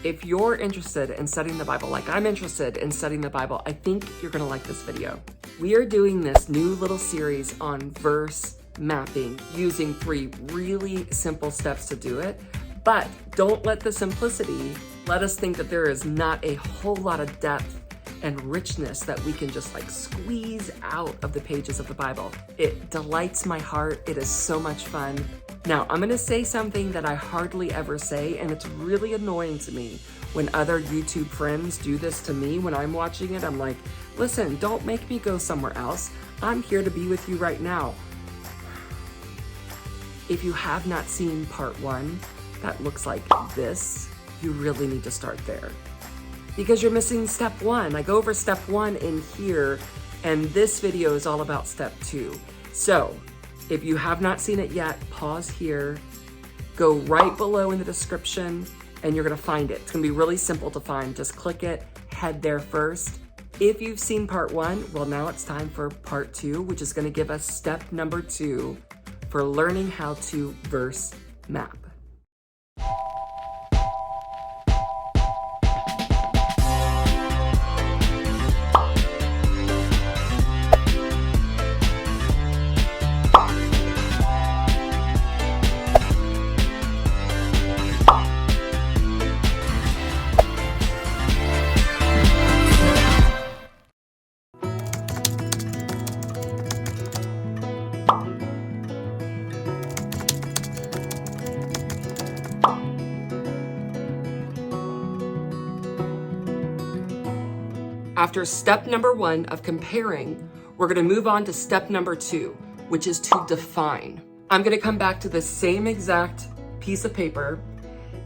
If you're interested in studying the Bible like I'm interested in studying the Bible, I think you're gonna like this video. We are doing this new little series on verse mapping using 3 really simple steps to do it. But don't let the simplicity let us think that there is not a whole lot of depth and richness that we can just like squeeze out of the pages of the Bible. It delights my heart. It is so much fun. Now, I'm gonna say something that I hardly ever say, and it's really annoying to me when other YouTube friends do this to me when I'm watching it. I'm like, listen, don't make me go somewhere else. I'm here to be with you right now. If you have not seen part 1, that looks like this, you really need to start there. Because you're missing step 1. I go over step 1 in here, and this video is all about step 2. So, if you have not seen it yet, pause here, go right below in the description, and you're gonna find it. It's gonna be really simple to find. Just click it, head there first. If you've seen part 1, well, now it's time for part 2, which is gonna give us step number 2 for learning how to verse map. After step number 1 of comparing, we're gonna move on to step number 2, which is to define. I'm gonna come back to the same exact piece of paper,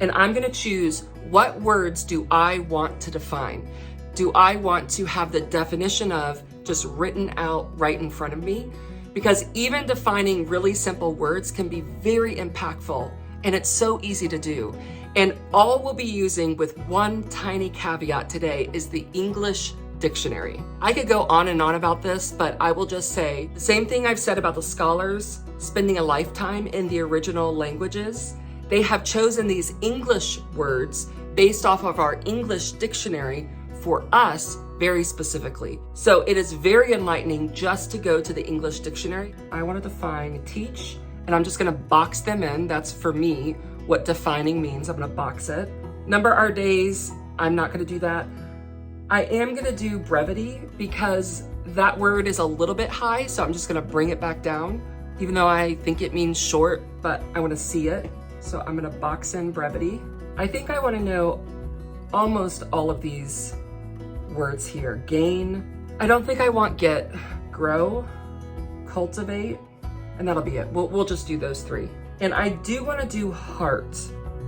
and I'm gonna choose what words do I want to define. Do I want to have the definition of just written out right in front of me? Because even defining really simple words can be very impactful, and it's so easy to do. And all we'll be using with one tiny caveat today is the English dictionary. I could go on and on about this, but I will just say the same thing I've said about the scholars spending a lifetime in the original languages. They have chosen these English words based off of our English dictionary for us very specifically. So it is very enlightening just to go to the English dictionary. I want to define teach, and I'm just going to box them in. That's for me what defining means. I'm going to box it. Number our days, I'm not going to do that. I am going to do brevity because that word is a little bit high, so I'm just going to bring it back down, even though I think it means short, but I want to see it. So I'm going to box in brevity. I think I want to know almost all of these words here. Gain. I don't think I want get, grow, cultivate, and that'll be it. We'll just do those 3. And I do want to do heart,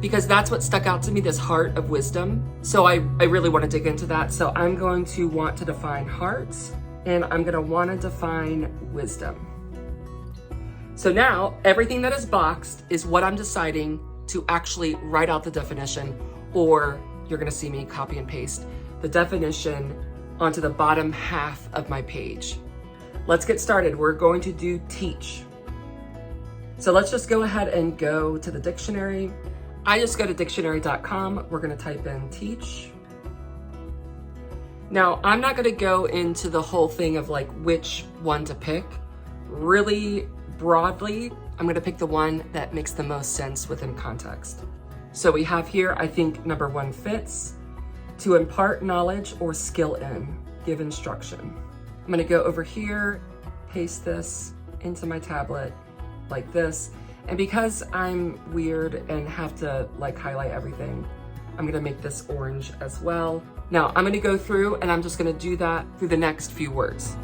because that's what stuck out to me, this heart of wisdom. So I really want to dig into that. So I'm going to want to define heart, and I'm going to want to define wisdom. So now everything that is boxed is what I'm deciding to actually write out the definition, or you're going to see me copy and paste the definition onto the bottom half of my page. Let's get started. We're going to do teach. So let's just go ahead and go to the dictionary. I just go to dictionary.com. We're going to type in teach. Now, I'm not going to go into the whole thing of like which one to pick. Really broadly, I'm going to pick the one that makes the most sense within context. So we have here, I think number 1 fits. To impart knowledge or skill in, give instruction. I'm going to go over here, paste this into my tablet like this. And because I'm weird and have to like highlight everything, I'm gonna make this orange as well. Now I'm gonna go through and I'm just gonna do that through the next few words.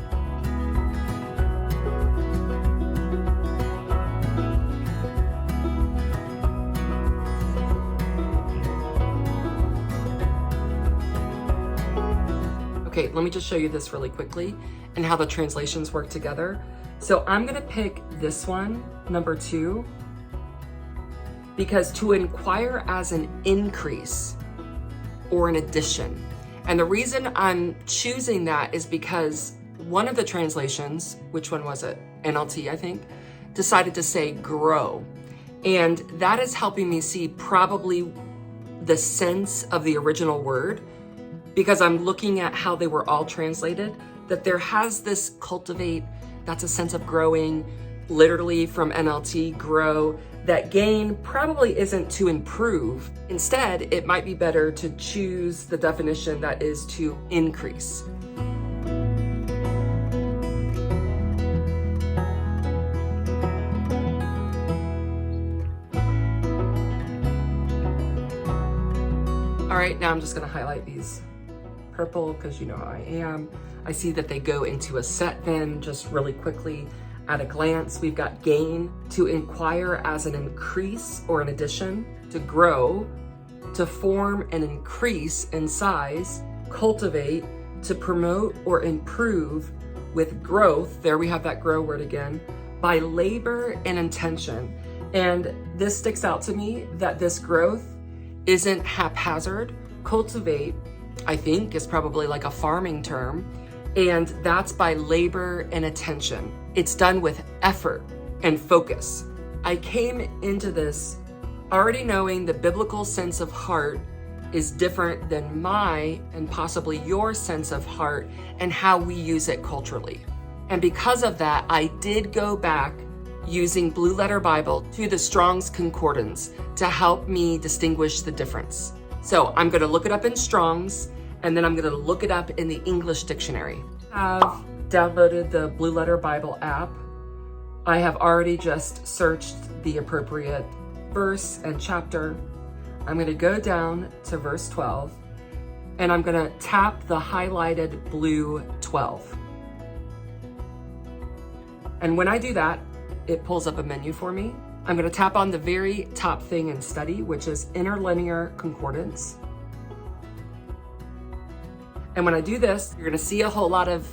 Okay, let me just show you this really quickly and how the translations work together. So I'm gonna pick this one, number 2, because to inquire as an increase or an addition. And the reason I'm choosing that is because one of the translations, which one was it? NLT, I think, decided to say grow. And that is helping me see probably the sense of the original word, because I'm looking at how they were all translated, that there has this cultivate, that's a sense of growing, literally from NLT, grow. That gain probably isn't to improve. Instead, it might be better to choose the definition that is to increase. All right, now I'm just gonna highlight these purple because you know how I am. I see that they go into a set then, just really quickly. At a glance, we've got gain, to inquire as an increase or an addition, to grow, to form and increase in size, cultivate, to promote or improve with growth. There we have that grow word again, by labor and intention. And this sticks out to me that this growth isn't haphazard. Cultivate, I think, is probably like a farming term, and that's by labor and attention. It's done with effort and focus. I came into this already knowing the biblical sense of heart is different than my and possibly your sense of heart and how we use it culturally. And because of that, I did go back using Blue Letter Bible to the Strong's Concordance to help me distinguish the difference. So I'm gonna look it up in Strong's, and then I'm gonna look it up in the English dictionary. I've downloaded the Blue Letter Bible app. I have already just searched the appropriate verse and chapter. I'm gonna go down to verse 12, and I'm gonna tap the highlighted blue 12. And when I do that, it pulls up a menu for me. I'm gonna tap on the very top thing in study, which is interlinear concordance. And when I do this, you're gonna see a whole lot of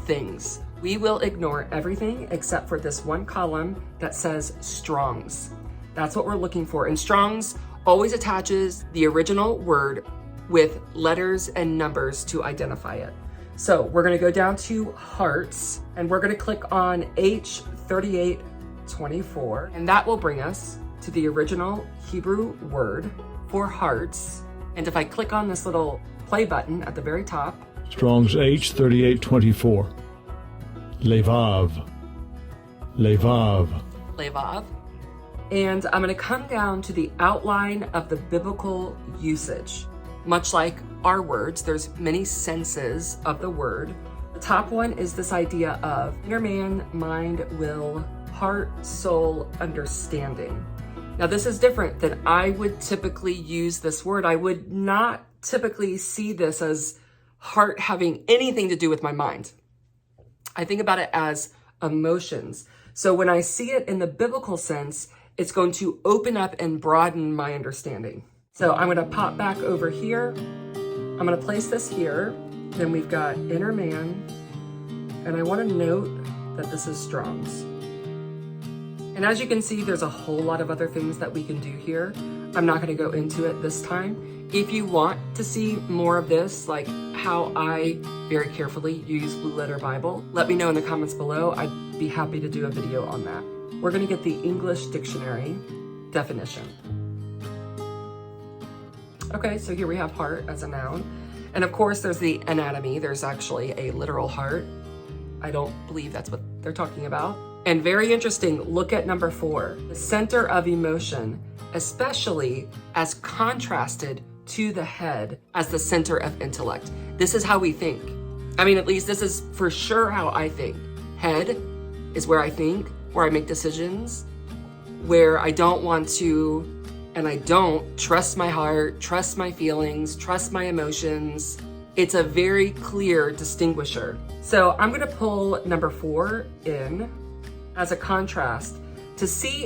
things. We will ignore everything except for this one column that says Strong's. That's what we're looking for. And Strong's always attaches the original word with letters and numbers to identify it. So we're gonna go down to hearts, and we're gonna click on H3824, and that will bring us to the original Hebrew word for hearts. And if I click on this little play button at the very top, Strong's H3824. Levav. Levav. Levav. And I'm gonna come down to the outline of the biblical usage. Much like our words, there's many senses of the word. The top one is this idea of inner man, mind, will, heart, soul, understanding. Now this is different than I would typically use this word. I would not typically see this as heart having anything to do with my mind. I think about it as emotions. So when I see it in the biblical sense, it's going to open up and broaden my understanding. So I'm gonna pop back over here. I'm gonna place this here. Then we've got inner man. And I wanna note that this is Strong's. And as you can see, there's a whole lot of other things that we can do here. I'm not gonna go into it this time. If you want to see more of this, like how I very carefully use Blue Letter Bible, let me know in the comments below. I'd be happy to do a video on that. We're gonna get the English dictionary definition. Okay, so here we have heart as a noun. And of course there's the anatomy. There's actually a literal heart. I don't believe that's what they're talking about. And very interesting, look at number 4, the center of emotion, especially as contrasted to the head as the center of intellect. This is how we think. I mean, at least this is for sure how I think. Head is where I think, where I make decisions, where I don't want to, and I don't trust my heart, trust my feelings, trust my emotions. It's a very clear distinguisher. So I'm gonna pull number 4 in as a contrast to see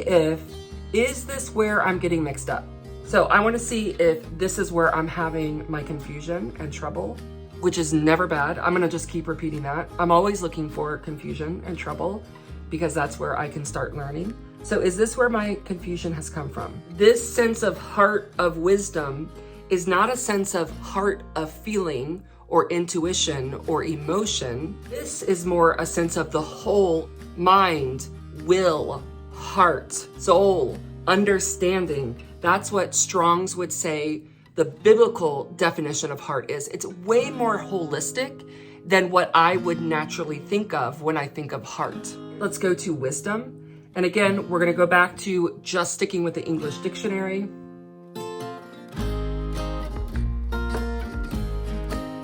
is this where I'm getting mixed up? So I wanna see if this is where I'm having my confusion and trouble, which is never bad. I'm gonna just keep repeating that. I'm always looking for confusion and trouble because that's where I can start learning. So is this where my confusion has come from? This sense of heart of wisdom is not a sense of heart of feeling or intuition or emotion. This is more a sense of the whole mind, will, heart, soul, understanding. That's what Strong's would say the biblical definition of heart is. It's way more holistic than what I would naturally think of when I think of heart. Let's go to wisdom. And again, we're gonna go back to just sticking with the English dictionary.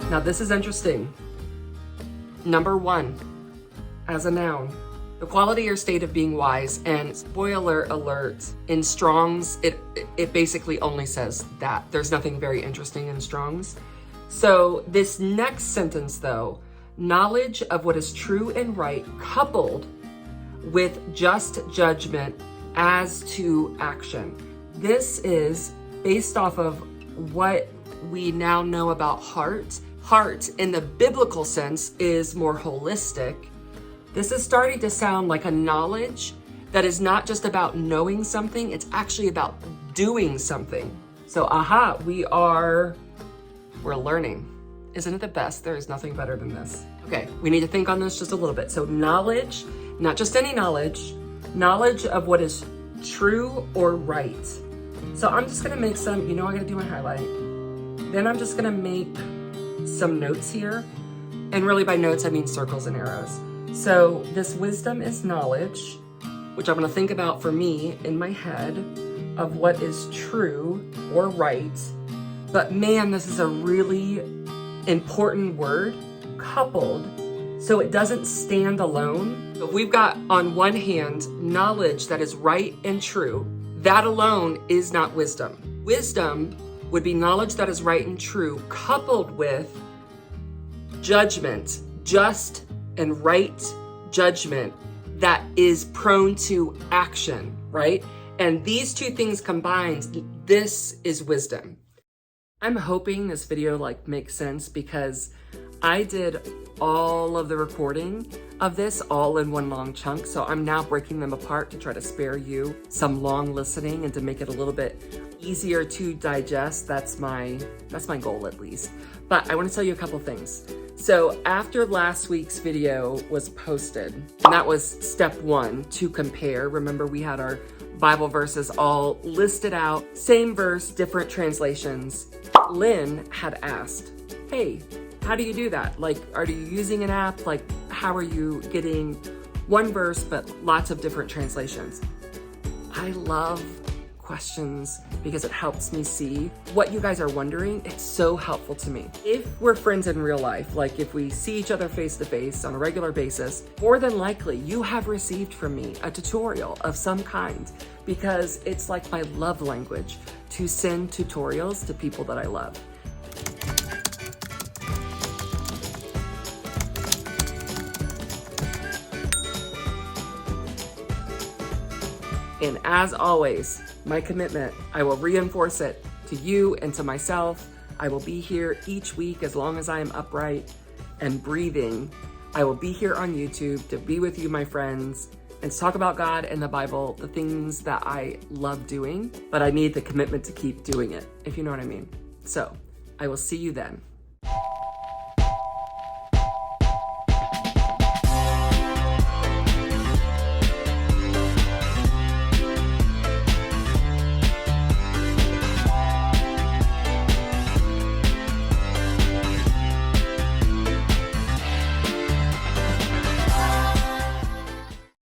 Now this is interesting. Number 1, as a noun, the quality or state of being wise. And spoiler alert, in Strong's, it basically only says that. There's nothing very interesting in Strong's. So this next sentence though, knowledge of what is true and right coupled with just judgment as to action. This is based off of what we now know about heart. Heart in the biblical sense is more holistic. This is starting to sound like a knowledge that is not just about knowing something, it's actually about doing something. So we're learning. Isn't it the best? There is nothing better than this. Okay, we need to think on this just a little bit. So knowledge, not just any knowledge of what is true or right. So I'm just gonna make some, I gotta do my highlight. Then I'm just gonna make some notes here. And really by notes, I mean circles and arrows. So this wisdom is knowledge, which I'm gonna think about for me in my head of what is true or right. But man, this is a really important word, coupled, so it doesn't stand alone. If we've got on one hand, knowledge that is right and true, that alone is not wisdom. Wisdom would be knowledge that is right and true, coupled with judgment, just and right judgment that is prone to action, right? And these two things combined, this is wisdom. I'm hoping this video makes sense because I did all of the recording of this all in one long chunk. So I'm now breaking them apart to try to spare you some long listening and to make it a little bit easier to digest. That's my goal at least. But I want to tell you a couple things. So after last week's video was posted, and that was step 1 to compare. Remember, we had our Bible verses all listed out, same verse, different translations. Lynn had asked, hey, how do you do that? Are you using an app? How are you getting one verse, but lots of different translations? I love questions because it helps me see what you guys are wondering. It's so helpful to me. If we're friends in real life, if we see each other face to face on a regular basis, more than likely you have received from me a tutorial of some kind because it's like my love language to send tutorials to people that I love. And as always, my commitment, I will reinforce it to you and to myself. I will be here each week as long as I am upright and breathing. I will be here on YouTube to be with you, my friends, and to talk about God and the Bible, the things that I love doing, but I need the commitment to keep doing it, if you know what I mean. So I will see you then.